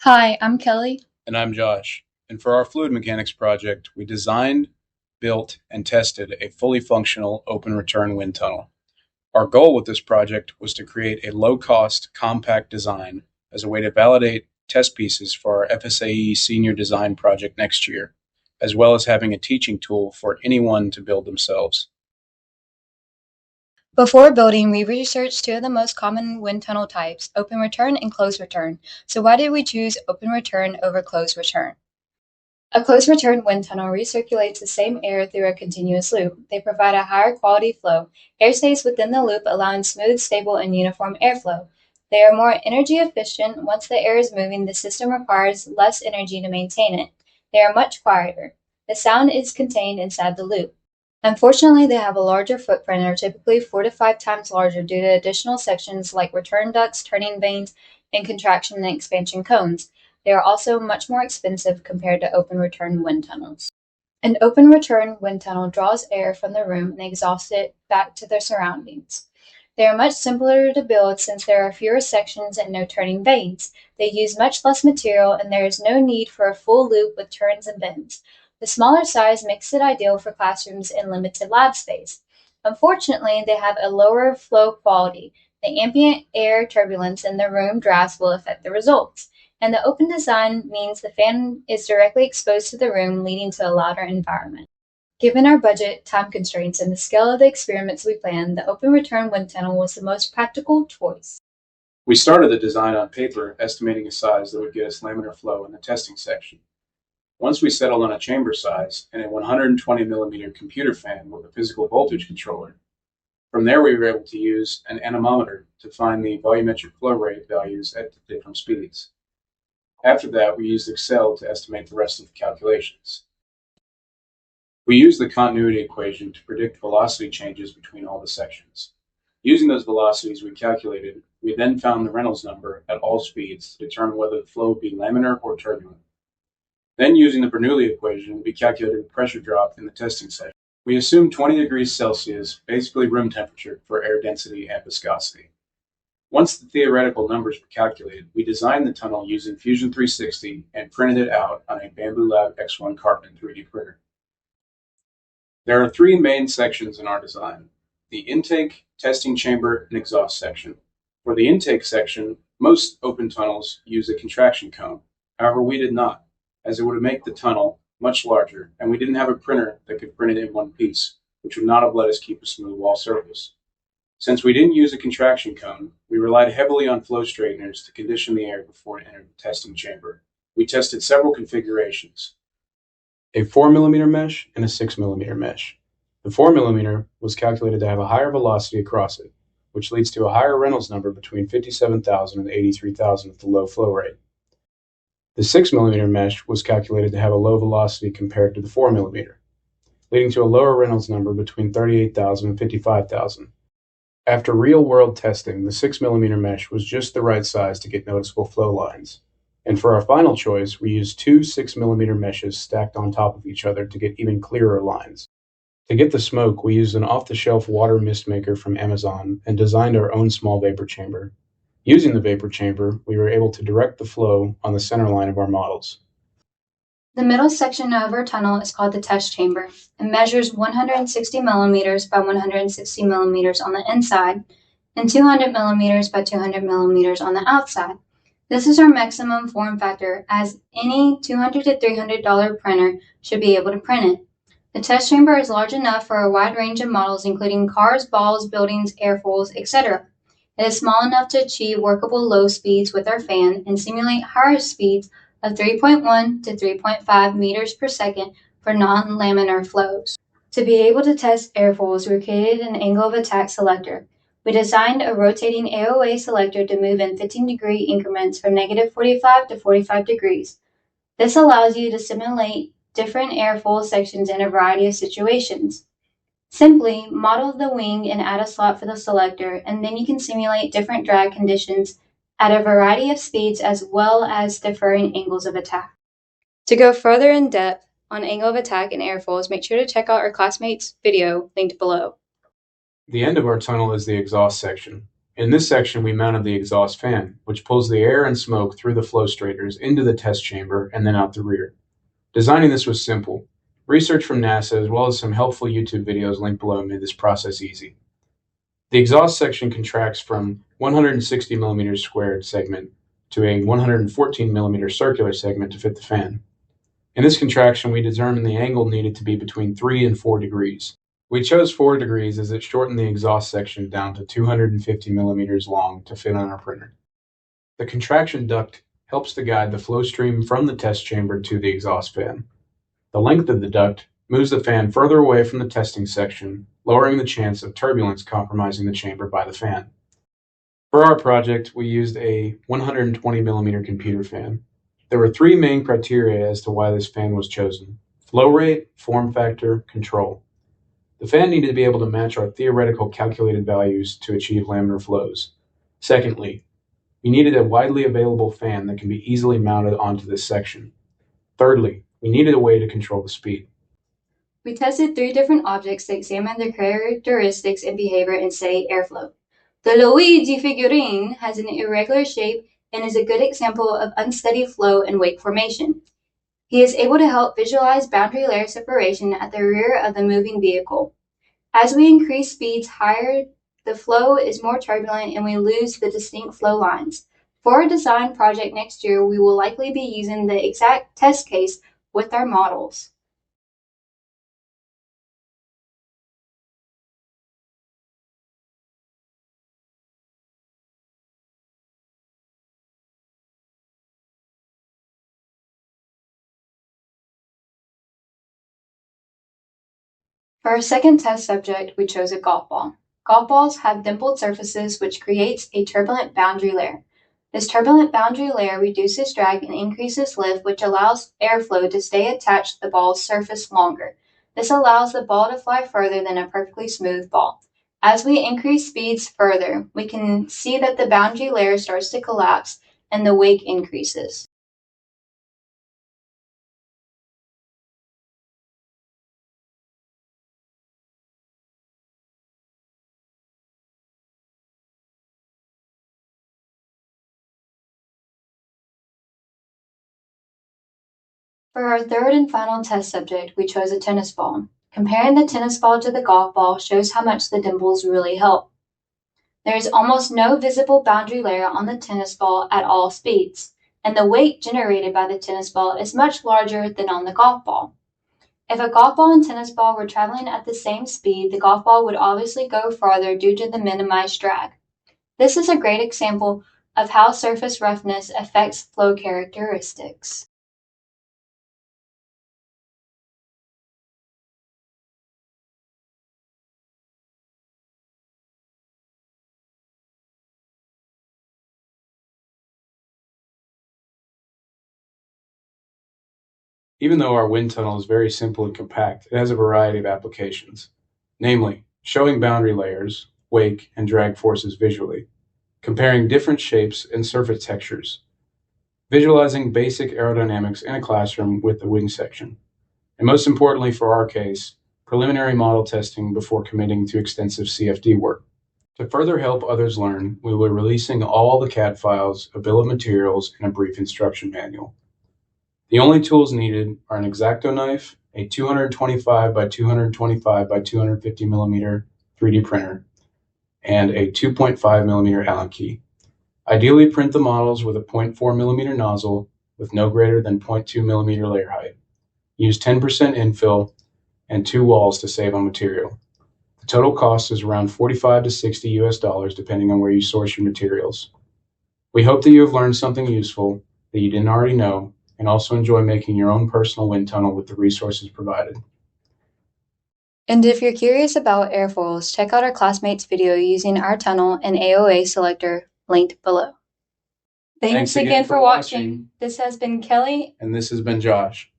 Hi, I'm Kelly. And I'm Josh. And for our fluid mechanics project, we designed, built, and tested a fully functional open return wind tunnel. Our goal with this project was to create a low cost, compact design as a way to validate test pieces for our FSAE senior design project next year, as well as having a teaching tool for anyone to build themselves. Before building, we researched two of the most common wind tunnel types, open return and closed return. So why did we choose open return over closed return? A closed return wind tunnel recirculates the same air through a continuous loop. They provide a higher quality flow. Air stays within the loop, allowing smooth, stable, and uniform airflow. They are more energy efficient. Once the air is moving, the system requires less energy to maintain it. They are much quieter. The sound is contained inside the loop. Unfortunately, they have a larger footprint and are typically 4 to 5 times larger due to additional sections like return ducts, turning vanes, and contraction and expansion cones. They are also much more expensive compared to open return wind tunnels. An open return wind tunnel draws air from the room and exhausts it back to their surroundings. They are much simpler to build since there are fewer sections and no turning vanes. They use much less material and there is no need for a full loop with turns and bends. The smaller size makes it ideal for classrooms and limited lab space. Unfortunately, they have a lower flow quality. The ambient air turbulence in the room drafts will affect the results. And the open design means the fan is directly exposed to the room, leading to a louder environment. Given our budget, time constraints, and the scale of the experiments we planned, the open return wind tunnel was the most practical choice. We started the design on paper, estimating a size that would get us laminar flow in the testing section. Once we settled on a chamber size and a 120 millimeter computer fan with a physical voltage controller, from there we were able to use an anemometer to find the volumetric flow rate values at different speeds. After that, we used Excel to estimate the rest of the calculations. We used the continuity equation to predict velocity changes between all the sections. Using those velocities we calculated, we then found the Reynolds number at all speeds to determine whether the flow would be laminar or turbulent. Then, using the Bernoulli equation, we calculated the pressure drop in the testing section. We assumed 20 degrees Celsius, basically room temperature, for air density and viscosity. Once the theoretical numbers were calculated, we designed the tunnel using Fusion 360 and printed it out on a Bamboo Lab X1 Carbon 3D printer. There are three main sections in our design: the intake, testing chamber, and exhaust section. For the intake section, most open tunnels use a contraction cone. However, we did not, as it would make the tunnel much larger, and we didn't have a printer that could print it in one piece, which would not have let us keep a smooth wall surface. Since we didn't use a contraction cone, we relied heavily on flow straighteners to condition the air before it entered the testing chamber. We tested several configurations: a 4mm mesh and a 6mm mesh. The 4mm was calculated to have a higher velocity across it, which leads to a higher Reynolds number between 57,000 and 83,000 at the low flow rate. The 6mm mesh was calculated to have a low velocity compared to the 4mm, leading to a lower Reynolds number between 38,000 and 55,000. After real-world testing, the 6mm mesh was just the right size to get noticeable flow lines. And for our final choice, we used two 6mm meshes stacked on top of each other to get even clearer lines. To get the smoke, we used an off-the-shelf water mist maker from Amazon and designed our own small vapor chamber. Using the vapor chamber, we were able to direct the flow on the center line of our models. The middle section of our tunnel is called the test chamber. It measures 160 millimeters by 160 millimeters on the inside and 200 millimeters by 200 millimeters on the outside. This is our maximum form factor, as any $200 to $300 printer should be able to print it. The test chamber is large enough for a wide range of models, including cars, balls, buildings, airfoils, etc. It is small enough to achieve workable low speeds with our fan and simulate higher speeds of 3.1 to 3.5 meters per second for non-laminar flows. To be able to test airfoils, we created an angle of attack selector. We designed a rotating AOA selector to move in 15-degree increments from negative 45 to 45 degrees. This allows you to simulate different airfoil sections in a variety of situations. Simply model the wing and add a slot for the selector, and then you can simulate different drag conditions at a variety of speeds as well as differing angles of attack. To go further in depth on angle of attack and airfoils, make sure to check out our classmates' video linked below. The end of our tunnel is the exhaust section. In this section, we mounted the exhaust fan, which pulls the air and smoke through the flow straighters into the test chamber and then out the rear. Designing this was simple. Research from NASA, as well as some helpful YouTube videos linked below, made this process easy. The exhaust section contracts from 160 millimeters squared segment to a 114 millimeter circular segment to fit the fan. In this contraction, we determined the angle needed to be between 3 and 4 degrees. We chose 4 degrees as it shortened the exhaust section down to 250 millimeters long to fit on our printer. The contraction duct helps to guide the flow stream from the test chamber to the exhaust fan. The length of the duct moves the fan further away from the testing section, lowering the chance of turbulence compromising the chamber by the fan. For our project, we used a 120 millimeter computer fan. There were 3 main criteria as to why this fan was chosen: flow rate, form factor, control. The fan needed to be able to match our theoretical calculated values to achieve laminar flows. Secondly, we needed a widely available fan that can be easily mounted onto this section. Thirdly, we needed a way to control the speed. We tested 3 different objects to examine their characteristics and behavior in steady airflow. The Luigi figurine has an irregular shape and is a good example of unsteady flow and wake formation. He is able to help visualize boundary layer separation at the rear of the moving vehicle. As we increase speeds higher, the flow is more turbulent and we lose the distinct flow lines. For our design project next year, we will likely be using the exact test case with our models. For our second test subject, we chose a golf ball. Golf balls have dimpled surfaces, which creates a turbulent boundary layer. This turbulent boundary layer reduces drag and increases lift, which allows airflow to stay attached to the ball's surface longer. This allows the ball to fly further than a perfectly smooth ball. As we increase speeds further, we can see that the boundary layer starts to collapse and the wake increases. For our third and final test subject, we chose a tennis ball. Comparing the tennis ball to the golf ball shows how much the dimples really help. There is almost no visible boundary layer on the tennis ball at all speeds, and the weight generated by the tennis ball is much larger than on the golf ball. If a golf ball and tennis ball were traveling at the same speed, the golf ball would obviously go farther due to the minimized drag. This is a great example of how surface roughness affects flow characteristics. Even though our wind tunnel is very simple and compact, it has a variety of applications, namely showing boundary layers, wake, and drag forces visually, comparing different shapes and surface textures, visualizing basic aerodynamics in a classroom with the wing section, and most importantly for our case, preliminary model testing before committing to extensive CFD work. To further help others learn, we will be releasing all the CAD files, a bill of materials, and a brief instruction manual. The only tools needed are an X-Acto knife, a 225 by 225 by 250 millimeter 3D printer, and a 2.5 millimeter Allen key. Ideally, print the models with a 0.4 millimeter nozzle with no greater than 0.2 millimeter layer height. Use 10% infill and 2 walls to save on material. The total cost is around $45 to $60 US depending on where you source your materials. We hope that you have learned something useful that you didn't already know, and also enjoy making your own personal wind tunnel with the resources provided. And if you're curious about airfoils, check out our classmates' video using our tunnel and AOA selector linked below. Thanks again for watching. This has been Kelly. And this has been Josh.